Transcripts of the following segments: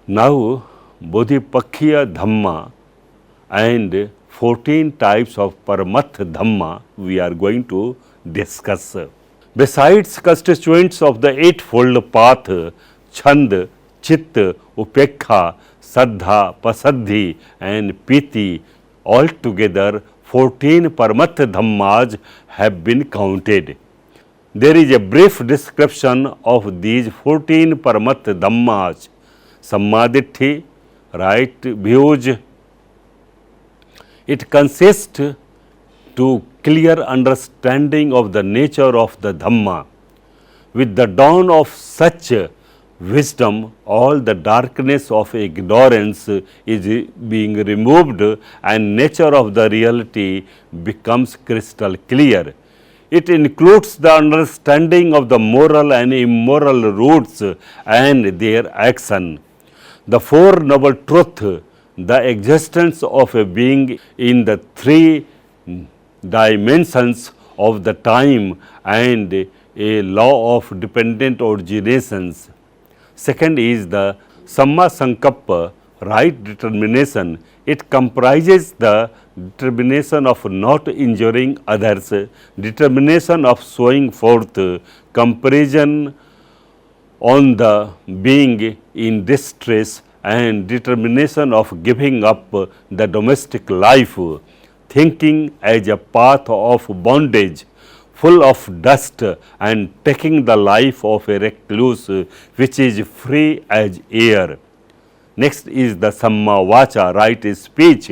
Now, Bodhipakkhya Dhamma and 14 types of Paramath Dhamma we are going to discuss. Besides constituents of the Eightfold Path, Chand, Chit, Upekha, Saddha, Pasaddhi and Piti, altogether 14 Paramath Dhammas have been counted. There is a brief description of these 14 Paramath Dhammas. Sammaditthi, right views. It consists to clear understanding of the nature of the Dhamma. With the dawn of such wisdom, all the darkness of ignorance is being removed and nature of the reality becomes crystal clear. It includes the understanding of the moral and immoral roots and their action. The Four Noble Truths, the existence of a being in the three dimensions of the time and a law of dependent originations. Second is the Samma Sankappa, right determination. It comprises the determination of not injuring others, determination of showing forth comparison on the being in distress and determination of giving up the domestic life, thinking as a path of bondage, full of dust, and taking the life of a recluse which is free as air. Next is the Samma Vacha, right speech.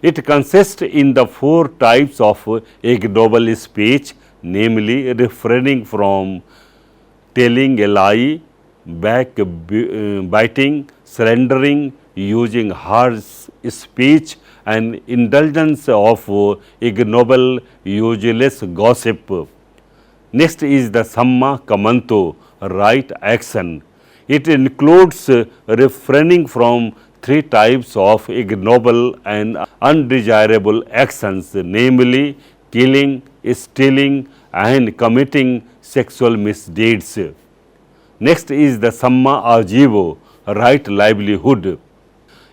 It consists in the four types of ignoble speech, namely refraining from telling a lie, backbiting, surrendering, using harsh speech, and indulgence of ignoble, useless gossip. Next is the Samma Kamanto, right action. It includes refraining from three types of ignoble and undesirable actions, namely killing, stealing, and committing sexual misdeeds. Next is the Samma Ajivo, right livelihood.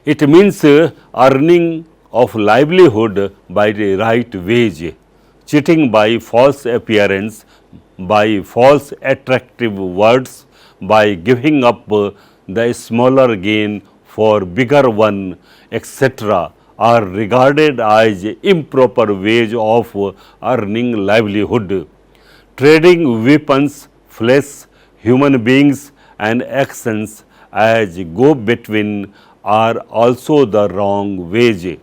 It means earning of livelihood by the right wage, cheating by false appearance, by false attractive words, by giving up the smaller gain for bigger one, etc., are regarded as improper ways of earning livelihood. Trading weapons, flesh, human beings and actions as go between are also the wrong wage.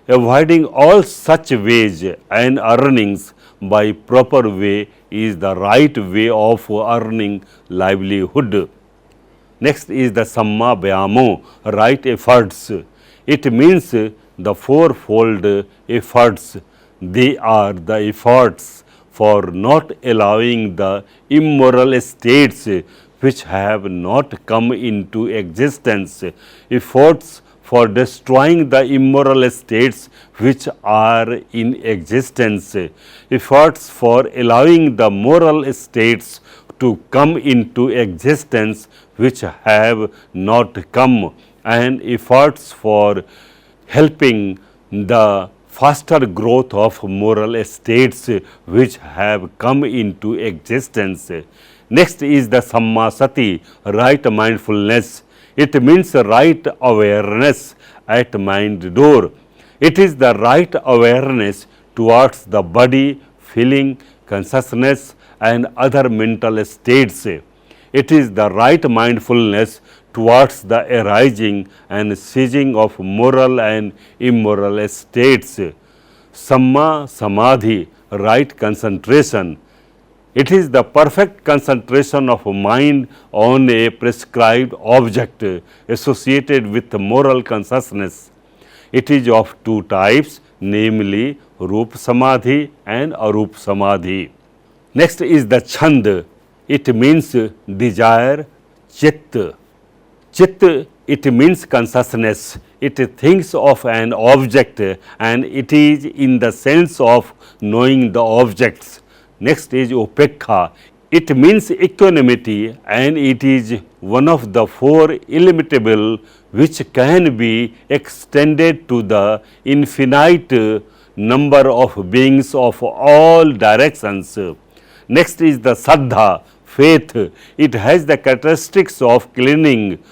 Avoiding all such wage and earnings by proper way is the right way of earning livelihood. Next is the Samma Vyamo, right efforts. It means the fourfold efforts. They are the efforts for not allowing the immoral states which have not come into existence, efforts for destroying the immoral states which are in existence, efforts for allowing the moral states to come into existence which have not come, and efforts for helping the faster growth of moral states which have come into existence. Next is the Samma Sati, right mindfulness. It means right awareness at mind door. It is the right awareness towards the body, feeling, consciousness and other mental states. It is the right mindfulness towards the arising and ceasing of moral and immoral states. Samma Samadhi, right concentration. It is the perfect concentration of mind on a prescribed object associated with moral consciousness. It is of two types, namely Rup Samadhi and Arup Samadhi. Next is the Chand. It means desire, Chit. Chit, it means consciousness. It thinks of an object and it is in the sense of knowing the objects. Next is Upekha. It means equanimity, and it is one of the four illimitable which can be extended to the infinite number of beings of all directions. Next is the Saddha, faith. It has the characteristics of cleaning,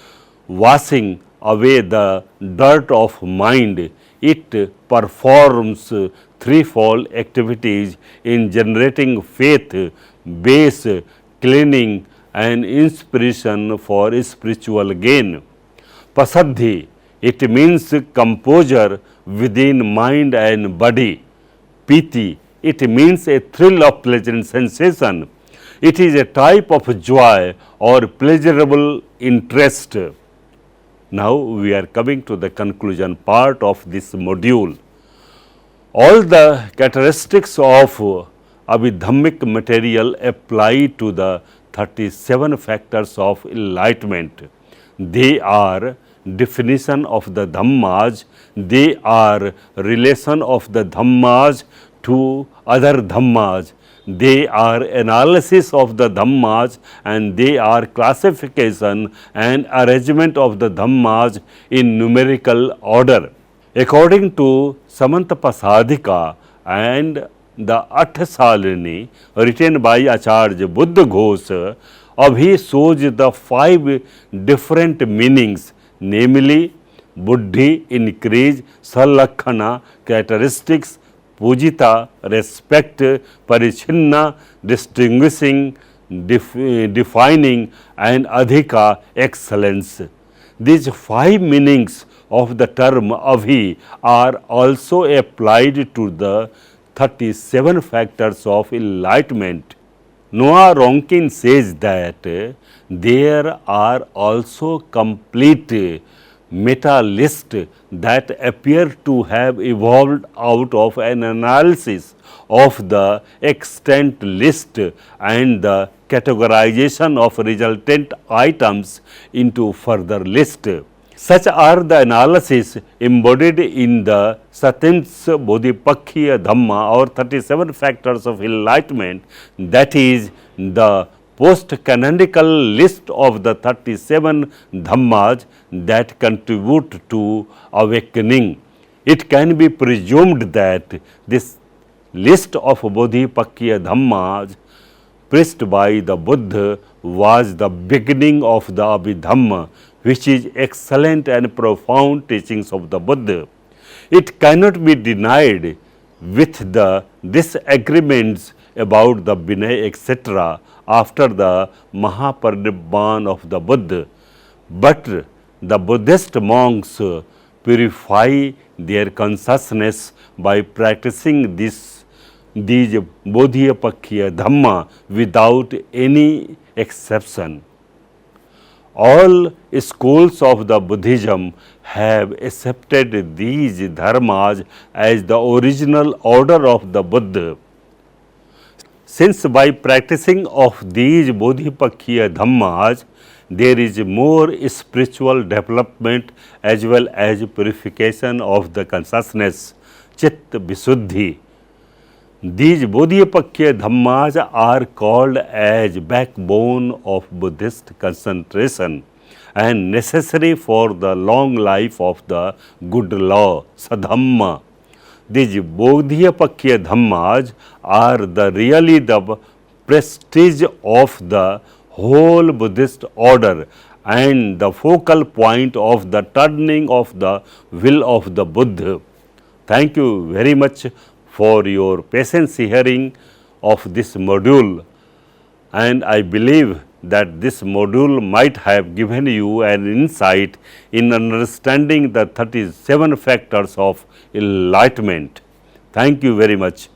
washing away the dirt of mind. It performs threefold activities in generating faith, base, cleaning, and inspiration for spiritual gain. Pasadhi, it means composure within mind and body. Piti, it means a thrill of pleasant sensation. It is a type of joy or pleasurable interest. Now we are coming to the conclusion part of this module. All the characteristics of Abhidhammic material apply to the 37 factors of enlightenment. They are definition of the Dhammas, they are relation of the Dhammas to other Dhammas, they are analysis of the Dhammas, and they are classification and arrangement of the Dhammas in numerical order. According to Samantapasadika and the Athsalini written by Acharya Buddha Ghosh, Abhi shows the 5 different meanings, namely Buddhi, increase, Salakhana, characteristics, Pujita, respect, Parichinna, distinguishing, defining, and Adhika, excellence. These 5 meanings of the term Abhi are also applied to the 37 factors of enlightenment. Noah Ronkin says that there are also complete meta lists that appear to have evolved out of an analysis of the extant list and the categorization of resultant items into further list. Such are the analyses embodied in the Satyams Bodhipakkhya Dhamma or 37 factors of enlightenment, that is the post-canonical list of the 37 Dhammas that contribute to awakening. It can be presumed that this list of Bodhipakkhya Dhammas preached by the Buddha was the beginning of the Abhidhamma, which is excellent and profound teachings of the Buddha. It cannot be denied with the disagreements about the Vinay etc. after the Mahaparinirvana of the Buddha. But the Buddhist monks purify their consciousness by practicing these Bodhipakkhya Dhamma without any exception. All schools of the Buddhism have accepted these dharmas as the original order of the Buddha. Since by practicing of these Bodhipakkhya Dhammas, there is more spiritual development as well as purification of the consciousness, Chitta Visuddhi. These Bodhipakkhya Dhammas are called as backbone of Buddhist concentration and necessary for the long life of the good law, Sadhamma. These Bodhipakkhya Dhammas are really the prestige of the whole Buddhist order and the focal point of the turning of the will of the Buddha. Thank you very much for your patience hearing of this module, and I believe that this module might have given you an insight in understanding the 37 factors of enlightenment. Thank you very much.